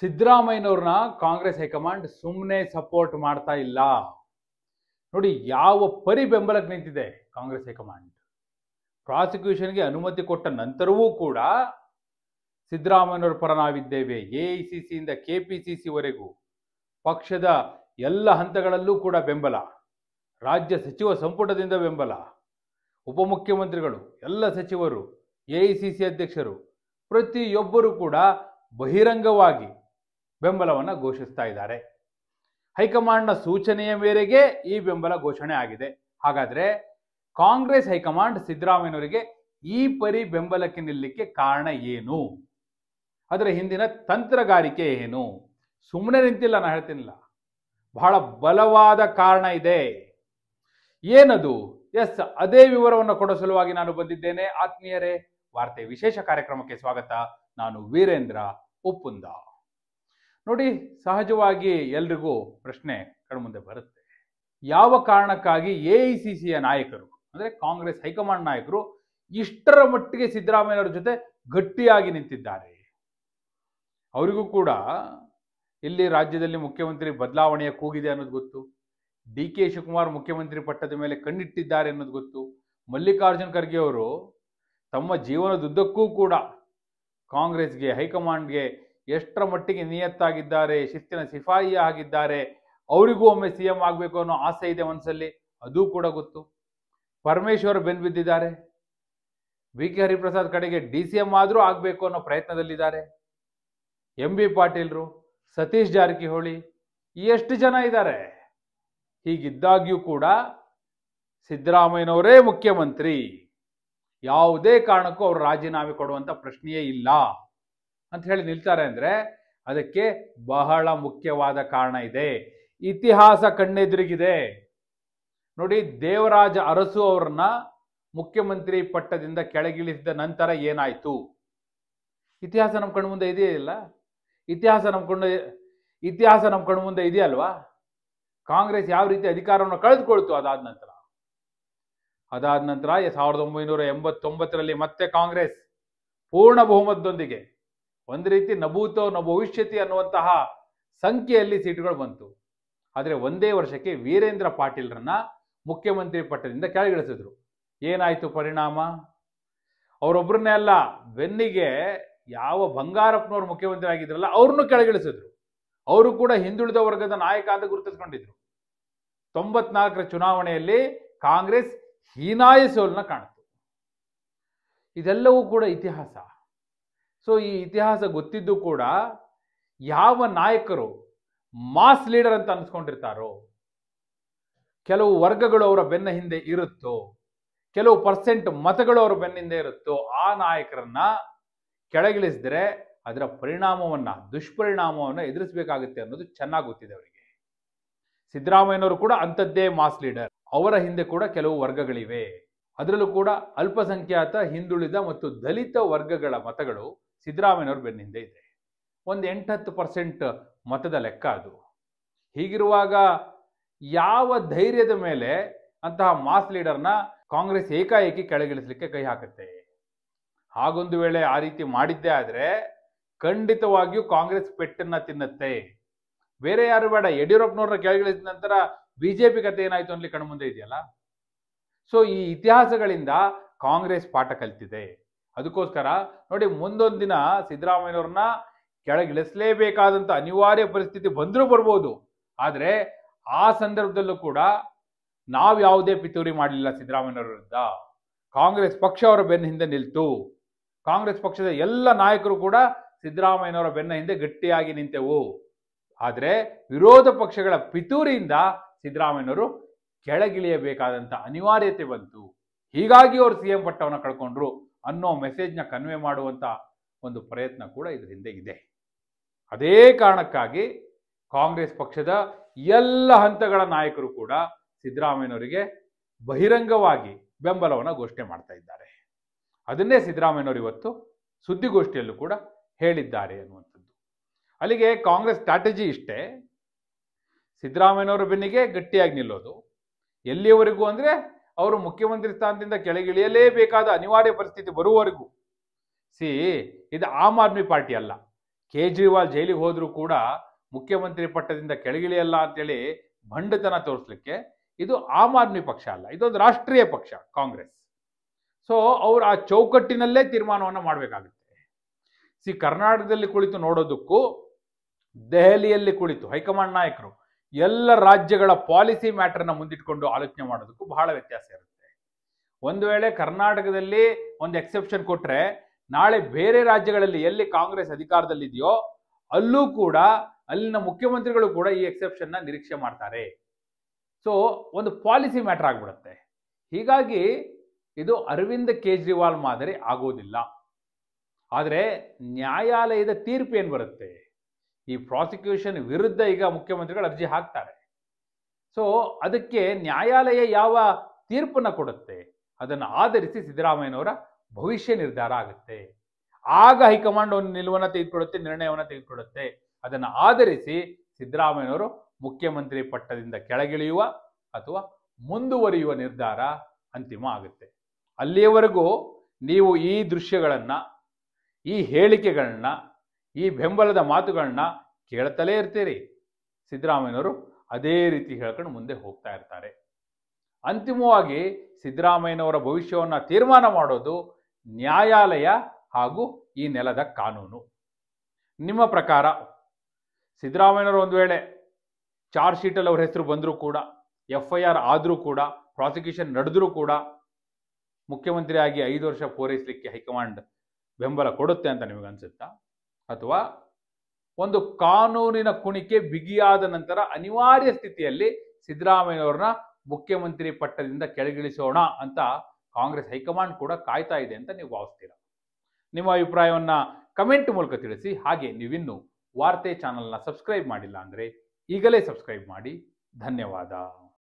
ಸಿದ್ದರಾಮಯ್ಯನವ್ರನ್ನ Congress high command ಸುಮ್ಮನೆ support ಮಾಡ್ತಾ ಇಲ್ಲ. ನೋಡಿ ಯಾವ ಪರಿ ಬೆಂಬಲಕ್ಕೆ ನಿಂತಿದೆ ಕಾಂಗ್ರೆಸ್ ಹೈಕಮಾಂಡ್. ಪ್ರಾಸಿಕ್ಯೂಷನ್ಗೆ ಅನುಮತಿ ಕೊಟ್ಟ ನಂತರವೂ ಕೂಡ ಸಿದ್ದರಾಮಯ್ಯನವ್ರ ಪರ ನಾವಿದ್ದೇವೆ. ಎಐಸಿಸಿಯಿಂದ ಕೆಪಿಸಿಸಿವರೆಗೂ ಪಕ್ಷದ ಎಲ್ಲ ಹಂತಗಳಲ್ಲೂ ಕೂಡ ಬೆಂಬಲ, ರಾಜ್ಯ ಸಚಿವ ಸಂಪುಟದಿಂದ ಬೆಂಬಲ, ಉಪಮುಖ್ಯಮಂತ್ರಿಗಳು, ಎಲ್ಲ ಸಚಿವರು, ಎಐಸಿಸಿ ಅಧ್ಯಕ್ಷರು ಪ್ರತಿಯೊಬ್ಬರು ಕೂಡ ಬಹಿರಂಗವಾಗಿ ಬೆಂಬಲವನ್ನು ಘೋಷಿಸ್ತಾ ಇದ್ದಾರೆ. ಹೈಕಮಾಂಡ್ನ ಸೂಚನೆಯ ಮೇರೆಗೆ ಈ ಬೆಂಬಲ ಘೋಷಣೆ ಆಗಿದೆ. ಹಾಗಾದ್ರೆ ಕಾಂಗ್ರೆಸ್ ಹೈಕಮಾಂಡ್ ಸಿದ್ದರಾಮಯ್ಯನವರಿಗೆ ಈ ಪರಿ ಬೆಂಬಲಕ್ಕೆ ನಿಲ್ಲಕ್ಕೆ ಕಾರಣ ಏನು? ಅದರ ಹಿಂದಿನ ತಂತ್ರಗಾರಿಕೆ ಏನು? ಸುಮ್ಮನೆ ನಿಂತಿಲ್ಲ, ನಾನು ಹೇಳ್ತೀನಿಲ್ಲ, ಬಹಳ ಬಲವಾದ ಕಾರಣ ಇದೆ. ಏನದು? ಎಸ್, ಅದೇ ವಿವರವನ್ನು ಕೊಡೋ ಸಲುವಾಗಿ ನಾನು ಬಂದಿದ್ದೇನೆ. ಆತ್ಮೀಯರೇ, ವಾರ್ತೆ ವಿಶೇಷ ಕಾರ್ಯಕ್ರಮಕ್ಕೆ ಸ್ವಾಗತ. ನಾನು ವೀರೇಂದ್ರ ಉಪ್ಪುಂದ. ನೋಡಿ, ಸಹಜವಾಗಿ ಎಲ್ರಿಗೂ ಪ್ರಶ್ನೆ ಕಣ್ಮುಂದೆ ಬರುತ್ತೆ. ಯಾವ ಕಾರಣಕ್ಕಾಗಿ ಎಐಸಿಸಿಯ ನಾಯಕರು ಅಂದ್ರೆ ಕಾಂಗ್ರೆಸ್ ಹೈಕಮಾಂಡ್ ನಾಯಕರು ಇಷ್ಟರ ಮಟ್ಟಿಗೆ ಸಿದ್ದರಾಮಯ್ಯನವರ ಜೊತೆ ಗಟ್ಟಿಯಾಗಿ ನಿಂತಿದ್ದಾರೆ? ಅವರಿಗೂ ಕೂಡ ಇಲ್ಲಿ ರಾಜ್ಯದಲ್ಲಿ ಮುಖ್ಯಮಂತ್ರಿ ಬದಲಾವಣೆಯ ಕೂಗಿದೆ ಅನ್ನೋದು ಗೊತ್ತು. ಡಿ.ಕೆ. ಶಿವಕುಮಾರ್ ಮುಖ್ಯಮಂತ್ರಿ ಪಟ್ಟದ ಮೇಲೆ ಕಣ್ಣಿಟ್ಟಿದ್ದಾರೆ ಅನ್ನೋದು ಗೊತ್ತು. ಮಲ್ಲಿಕಾರ್ಜುನ್ ಖರ್ಗೆ ಅವರು ತಮ್ಮ ಜೀವನದುದ್ದಕ್ಕೂ ಕೂಡ ಕಾಂಗ್ರೆಸ್ಗೆ, ಹೈಕಮಾಂಡ್ಗೆ ಎಷ್ಟರ ಮಟ್ಟಿಗೆ ನಿಯತ್ತಾಗಿದ್ದಾರೆ, ಶಿಸ್ತಿನ ಸಿಪಾಯಿ ಆಗಿದ್ದಾರೆ, ಅವರಿಗೂ ಒಮ್ಮೆ ಸಿಎಂ ಆಗಬೇಕು ಅನ್ನೋ ಆಸೆ ಇದೆ ಮನಸ್ಸಲ್ಲಿ, ಅದು ಕೂಡ ಗೊತ್ತು. ಪರಮೇಶ್ವರ್ ಬೆನ್ನು ಬಿದ್ದಿದ್ದಾರೆ. ವಿ.ಕೆ. ಹರಿಪ್ರಸಾದ್ ಕಡೆಗೆ ಡಿ.ಸಿ.ಎಂ ಆದರೂ ಆಗಬೇಕು ಅನ್ನೋ ಪ್ರಯತ್ನದಲ್ಲಿದ್ದಾರೆ. ಎಂ.ಬಿ. ಪಾಟೀಲ್ರು, ಸತೀಶ್ ಜಾರಕಿಹೊಳಿ, ಎಷ್ಟು ಜನ ಇದ್ದಾರೆ. ಹೀಗಿದ್ದಾಗ್ಯೂ ಕೂಡ ಸಿದ್ದರಾಮಯ್ಯನವರೇ ಮುಖ್ಯಮಂತ್ರಿ, ಯಾವುದೇ ಕಾರಣಕ್ಕೂ ಅವರು ರಾಜೀನಾಮೆ ಕೊಡುವಂತ ಪ್ರಶ್ನೆಯೇ ಇಲ್ಲ ಅಂತ ಹೇಳಿ ನಿಲ್ತಾರೆ ಅಂದ್ರೆ ಅದಕ್ಕೆ ಬಹಳ ಮುಖ್ಯವಾದ ಕಾರಣ ಇದೆ. ಇತಿಹಾಸ ಕಣ್ಣೆದುರಿಗಿದೆ. ನೋಡಿ, ದೇವರಾಜ ಅರಸು ಅವರನ್ನ ಮುಖ್ಯಮಂತ್ರಿ ಪಟ್ಟದಿಂದ ಕೆಳಗಿಳಿಸಿದ ನಂತರ ಏನಾಯ್ತು? ಇತಿಹಾಸ ನಮ್ಮ ಕಣ್ಮುಂದೆ ಇದೆಯಲ್ಲ. ಇತಿಹಾಸ ನಮ್ಮ ಕಣ್ಮುಂದೆ ಇದೆಯಲ್ವಾ? ಕಾಂಗ್ರೆಸ್ ಯಾವ ರೀತಿ ಅಧಿಕಾರವನ್ನು ಕಳೆದುಕೊಳ್ತು ಅದಾದ ನಂತರ 1989ರಲ್ಲಿ ಮತ್ತೆ ಕಾಂಗ್ರೆಸ್ ಪೂರ್ಣ ಬಹುಮತದೊಂದಿಗೆ ಒಂದು ರೀತಿ ನಭೂತೋ ನ ಭವಿಷ್ಯತಿ ಅನ್ನುವಂತಹ ಸಂಖ್ಯೆಯಲ್ಲಿ ಸೀಟುಗಳು ಬಂತು. ಆದರೆ ಒಂದೇ ವರ್ಷಕ್ಕೆ ವೀರೇಂದ್ರ ಪಾಟೀಲ್ರನ್ನ ಮುಖ್ಯಮಂತ್ರಿ ಪಟ್ಟದಿಂದ ಕೆಳಗಿಳಿಸಿದ್ರು. ಏನಾಯ್ತು ಪರಿಣಾಮ? ಅವರೊಬ್ಬರನ್ನೇ ಅಲ್ಲ, ಬೆನ್ನಿಗೆ ಯಾವ ಬಂಗಾರಪ್ಪನವರು ಮುಖ್ಯಮಂತ್ರಿ ಆಗಿದ್ರಲ್ಲ ಅವ್ರನ್ನೂ ಕೆಳಗಿಳಿಸಿದ್ರು. ಅವರು ಕೂಡ ಹಿಂದುಳಿದ ವರ್ಗದ ನಾಯಕ ಅಂತ ಗುರುತಿಸ್ಕೊಂಡಿದ್ರು. 94ರ ಚುನಾವಣೆಯಲ್ಲಿ ಕಾಂಗ್ರೆಸ್ ಹೀನಾಯ ಸೋಲನ್ನ ಕಾಣಿತು. ಇದೆಲ್ಲವೂ ಕೂಡ ಇತಿಹಾಸ. ಸೊ ಈ ಇತಿಹಾಸ ಗೊತ್ತಿದ್ದು ಕೂಡ ಯಾವ ನಾಯಕರು ಮಾಸ್ ಲೀಡರ್ ಅಂತ ಅನ್ಸ್ಕೊಂಡಿರ್ತಾರೋ, ಕೆಲವು ವರ್ಗಗಳು ಅವರ ಬೆನ್ನ ಹಿಂದೆ ಇರುತ್ತೋ, ಕೆಲವು ಪರ್ಸೆಂಟ್ ಮತಗಳು ಅವರ ಬೆನ್ನ ಹಿಂದೆ ಇರುತ್ತೋ, ಆ ನಾಯಕರನ್ನ ಕೆಳಗಿಳಿಸಿದ್ರೆ ಅದರ ದುಷ್ಪರಿಣಾಮವನ್ನ ಎದುರಿಸಬೇಕಾಗುತ್ತೆ ಅನ್ನೋದು ಚೆನ್ನಾಗಿ ಗೊತ್ತಿದೆ ಅವರಿಗೆ. ಸಿದ್ದರಾಮಯ್ಯನವರು ಕೂಡ ಅಂಥದ್ದೇ ಮಾಸ್ ಲೀಡರ್. ಅವರ ಹಿಂದೆ ಕೂಡ ಕೆಲವು ವರ್ಗಗಳಿವೆ. ಅದರಲ್ಲೂ ಕೂಡ ಅಲ್ಪಸಂಖ್ಯಾತ, ಹಿಂದುಳಿದ ಮತ್ತು ದಲಿತ ವರ್ಗಗಳ ಮತಗಳು ಸಿದ್ದರಾಮಯ್ಯನವ್ರ ಬೆನ್ನ ಹಿಂದೆ ಇದೆ. ಒಂದು 8-10% ಮತದ ಲೆಕ್ಕ ಅದು. ಹೀಗಿರುವಾಗ ಯಾವ ಧೈರ್ಯದ ಮೇಲೆ ಅಂತಹ ಮಾಸ್ ಲೀಡರ್ನ ಕಾಂಗ್ರೆಸ್ ಏಕಾಏಕಿ ಕೆಳಗಿಳಿಸಲಿಕ್ಕೆ ಕೈ ಹಾಕುತ್ತೆ? ಹಾಗೊಂದು ವೇಳೆ ಆ ರೀತಿ ಮಾಡಿದ್ದೇ ಆದ್ರೆ ಖಂಡಿತವಾಗಿಯೂ ಕಾಂಗ್ರೆಸ್ ಪೆಟ್ಟನ್ನ ತಿನ್ನತ್ತೆ. ಬೇರೆ ಯಾರು ಬೇಡ, ಯಡಿಯೂರಪ್ಪನವ್ರನ್ನ ಕೆಳಗಿಳಿಸಿದ ನಂತರ ಬಿಜೆಪಿ ಕತೆ ಏನಾಯ್ತು ಅನ್ಲಿ ಕಣ್ಮುಂದೆ ಇದೆಯಲ್ಲ. ಸೊ ಈ ಇತಿಹಾಸಗಳಿಂದ ಕಾಂಗ್ರೆಸ್ ಪಾಠ ಕಲಿತಿದೆ. ಅದಕ್ಕೋಸ್ಕರ ನೋಡಿ, ಮುಂದೊಂದು ದಿನ ಸಿದ್ದರಾಮಯ್ಯನವ್ರನ್ನ ಕೆಳಗಿಳಿಸಲೇಬೇಕಾದಂತ ಅನಿವಾರ್ಯ ಪರಿಸ್ಥಿತಿ ಬಂದರೂ ಬರ್ಬೋದು. ಆದ್ರೆ ಆ ಸಂದರ್ಭದಲ್ಲೂ ಕೂಡ ನಾವು ಯಾವುದೇ ಪಿತೂರಿ ಮಾಡಲಿಲ್ಲ ಸಿದ್ದರಾಮಯ್ಯನವರ ವಿರುದ್ಧ. ಕಾಂಗ್ರೆಸ್ ಪಕ್ಷ ಅವರ ಬೆನ್ನ ಹಿಂದೆ ನಿಲ್ತು. ಕಾಂಗ್ರೆಸ್ ಪಕ್ಷದ ಎಲ್ಲ ನಾಯಕರು ಕೂಡ ಸಿದ್ದರಾಮಯ್ಯನವರ ಬೆನ್ನ ಹಿಂದೆ ಗಟ್ಟಿಯಾಗಿ ನಿಂತೆವು. ಆದ್ರೆ ವಿರೋಧ ಪಕ್ಷಗಳ ಪಿತೂರಿಯಿಂದ ಸಿದ್ದರಾಮಯ್ಯನವರು ಕೆಳಗಿಳಿಯಬೇಕಾದಂತ ಅನಿವಾರ್ಯತೆ ಬಂತು. ಹೀಗಾಗಿ ಅವರು ಸಿಎಂ ಪಟ್ಟವನ್ನು ಕಳ್ಕೊಂಡ್ರು ಅನ್ನೋ ಮೆಸೇಜ್ನ ಕನ್ವೆ ಮಾಡುವಂತ ಒಂದು ಪ್ರಯತ್ನ ಕೂಡ ಇದ್ರ ಹಿಂದೆ ಇದೆ. ಅದೇ ಕಾರಣಕ್ಕಾಗಿ ಕಾಂಗ್ರೆಸ್ ಪಕ್ಷದ ಎಲ್ಲ ಹಂತಗಳ ನಾಯಕರು ಕೂಡ ಸಿದ್ದರಾಮಯ್ಯನವರಿಗೆ ಬಹಿರಂಗವಾಗಿ ಬೆಂಬಲವನ್ನು ಘೋಷಣೆ ಮಾಡ್ತಾ ಇದ್ದಾರೆ. ಅದನ್ನೇ ಸಿದ್ದರಾಮಯ್ಯನವರು ಇವತ್ತು ಸುದ್ದಿಗೋಷ್ಠಿಯಲ್ಲೂ ಕೂಡ ಹೇಳಿದ್ದಾರೆ ಅನ್ನುವಂಥದ್ದು. ಅಲ್ಲಿಗೆ ಕಾಂಗ್ರೆಸ್ ಸ್ಟ್ರಾಟಜಿ ಇಷ್ಟೇ: ಸಿದ್ದರಾಮಯ್ಯನವರ ಬೆನ್ನಿಗೆ ಗಟ್ಟಿಯಾಗಿ ನಿಲ್ಲೋದು. ಎಲ್ಲಿಯವರೆಗೂ ಅಂದ್ರೆ ಅವರು ಮುಖ್ಯಮಂತ್ರಿ ಸ್ಥಾನದಿಂದ ಕೆಳಗಿಳಿಯಲೇಬೇಕಾದ ಅನಿವಾರ್ಯ ಪರಿಸ್ಥಿತಿ ಬರುವವರೆಗೂ. ಇದು ಆಮ್ ಆದ್ಮಿ ಪಾರ್ಟಿ ಅಲ್ಲ, ಕೇಜ್ರಿವಾಲ್ ಜೈಲಿಗೆ ಹೋದ್ರೂ ಕೂಡ ಮುಖ್ಯಮಂತ್ರಿ ಪಟ್ಟದಿಂದ ಕೆಳಗಿಳಿಯಲ್ಲ ಅಂತೇಳಿ ಭಂಡತನ ತೋರಿಸ್ಲಿಕ್ಕೆ ಇದು ಆಮ್ ಆದ್ಮಿ ಪಕ್ಷ ಅಲ್ಲ, ಇದೊಂದು ರಾಷ್ಟ್ರೀಯ ಪಕ್ಷ ಕಾಂಗ್ರೆಸ್. ಸೊ ಅವ್ರು ಆ ಚೌಕಟ್ಟಿನಲ್ಲೇ ತೀರ್ಮಾನವನ್ನು ಮಾಡಬೇಕಾಗುತ್ತೆ. ಕರ್ನಾಟಕದಲ್ಲಿ ಕುಳಿತು ನೋಡೋದಕ್ಕೂ ದೆಹಲಿಯಲ್ಲಿ ಕುಳಿತು ಹೈಕಮಾಂಡ್ ನಾಯಕರು ಎಲ್ಲ ರಾಜ್ಯಗಳ ಪಾಲಿಸಿ ಮ್ಯಾಟರ್ನ ಮುಂದಿಟ್ಕೊಂಡು ಆಲೋಚನೆ ಮಾಡೋದಕ್ಕೂ ಬಹಳ ವ್ಯತ್ಯಾಸ ಇರುತ್ತೆ. ಒಂದು ವೇಳೆ ಕರ್ನಾಟಕದಲ್ಲಿ ಒಂದು ಎಕ್ಸೆಪ್ಷನ್ ಕೊಟ್ರೆ ನಾಳೆ ಬೇರೆ ರಾಜ್ಯಗಳಲ್ಲಿ ಎಲ್ಲಿ ಕಾಂಗ್ರೆಸ್ ಅಧಿಕಾರದಲ್ಲಿದೆಯೋ ಅಲ್ಲೂ ಕೂಡ ಅಲ್ಲಿನ ಮುಖ್ಯಮಂತ್ರಿಗಳು ಕೂಡ ಈ ಎಕ್ಸೆಪ್ಷನ್ನ ನಿರೀಕ್ಷೆ ಮಾಡ್ತಾರೆ. ಸೊ ಒಂದು ಪಾಲಿಸಿ ಮ್ಯಾಟರ್ ಆಗ್ಬಿಡುತ್ತೆ. ಹೀಗಾಗಿ ಇದು ಅರವಿಂದ್ ಕೇಜ್ರಿವಾಲ್ ಮಾದರಿ ಆಗೋದಿಲ್ಲ. ಆದರೆ ನ್ಯಾಯಾಲಯದ ತೀರ್ಪು ಏನು ಬರುತ್ತೆ, ಈ ಪ್ರಾಸಿಕ್ಯೂಷನ್ ವಿರುದ್ಧ ಈಗ ಮುಖ್ಯಮಂತ್ರಿಗಳು ಅರ್ಜಿ ಹಾಕ್ತಾರೆ. ಸೊ ಅದಕ್ಕೆ ನ್ಯಾಯಾಲಯ ಯಾವ ತೀರ್ಪನ್ನು ಕೊಡುತ್ತೆ ಅದನ್ನು ಆಧರಿಸಿ ಸಿದ್ದರಾಮಯ್ಯನವರ ಭವಿಷ್ಯ ನಿರ್ಧಾರ ಆಗುತ್ತೆ. ಆಗ ಹೈಕಮಾಂಡ್ ಒಂದು ನಿಲುವನ್ನು ತೆಗೆದುಕೊಳ್ಳುತ್ತೆ, ನಿರ್ಣಯವನ್ನು ತೆಗೆದುಕೊಳ್ಳುತ್ತೆ. ಅದನ್ನು ಆಧರಿಸಿ ಸಿದ್ದರಾಮಯ್ಯನವರು ಮುಖ್ಯಮಂತ್ರಿ ಪಟ್ಟದಿಂದ ಕೆಳಗಿಳಿಯುವ ಅಥವಾ ಮುಂದುವರಿಯುವ ನಿರ್ಧಾರ ಅಂತಿಮ ಆಗುತ್ತೆ. ಅಲ್ಲಿಯವರೆಗೂ ನೀವು ಈ ದೃಶ್ಯಗಳನ್ನು, ಈ ಹೇಳಿಕೆಗಳನ್ನ, ಈ ಬೆಂಬಲದ ಮಾತುಗಳನ್ನ ಕೇಳ್ತಲೇ ಇರ್ತೀರಿ. ಸಿದ್ದರಾಮಯ್ಯನವರು ಅದೇ ರೀತಿ ಹೇಳ್ಕೊಂಡು ಮುಂದೆ ಹೋಗ್ತಾ ಇರ್ತಾರೆ. ಅಂತಿಮವಾಗಿ ಸಿದ್ದರಾಮಯ್ಯನವರ ಭವಿಷ್ಯವನ್ನು ತೀರ್ಮಾನ ಮಾಡೋದು ನ್ಯಾಯಾಲಯ ಹಾಗೂ ಈ ನೆಲದ ಕಾನೂನು. ನಿಮ್ಮ ಪ್ರಕಾರ ಸಿದ್ದರಾಮಯ್ಯನವರು ಒಂದು ವೇಳೆ ಚಾರ್ಜ್ ಶೀಟಲ್ಲಿ ಅವ್ರ ಹೆಸರು ಬಂದರೂ ಕೂಡ, FIR ಆದರೂ ಕೂಡ, ಪ್ರಾಸಿಕ್ಯೂಷನ್ ನಡೆದರೂ ಕೂಡ ಮುಖ್ಯಮಂತ್ರಿಯಾಗಿ 5 ವರ್ಷ ಪೂರೈಸಲಿಕ್ಕೆ ಹೈಕಮಾಂಡ್ ಬೆಂಬಲ ಕೊಡುತ್ತೆ ಅಂತ ನಿಮಗೆ ಅನ್ಸುತ್ತಾ? ಅಥವಾ ಒಂದು ಕಾನೂನಿನ ಕುಣಿಕೆ ಬಿಗಿಯಾದ ನಂತರ ಅನಿವಾರ್ಯ ಸ್ಥಿತಿಯಲ್ಲಿ ಸಿದ್ದರಾಮಯ್ಯನವ್ರನ್ನ ಮುಖ್ಯಮಂತ್ರಿ ಪಟ್ಟದಿಂದ ಕೆಳಗಿಳಿಸೋಣ ಅಂತ ಕಾಂಗ್ರೆಸ್ ಹೈಕಮಾಂಡ್ ಕೂಡ ಕಾಯ್ತಾ ಇದೆ ಅಂತ ನೀವು ಭಾವಿಸ್ತೀರಾ? ನಿಮ್ಮ ಅಭಿಪ್ರಾಯವನ್ನ ಕಮೆಂಟ್ ಮೂಲಕ ತಿಳಿಸಿ. ಹಾಗೆ ನೀವಿನ್ನೂ ವಾರ್ತೆ ಚಾನಲ್ನ ಸಬ್ಸ್ಕ್ರೈಬ್ ಮಾಡಿಲ್ಲ ಅಂದರೆ ಈಗಲೇ ಸಬ್ಸ್ಕ್ರೈಬ್ ಮಾಡಿ. ಧನ್ಯವಾದ.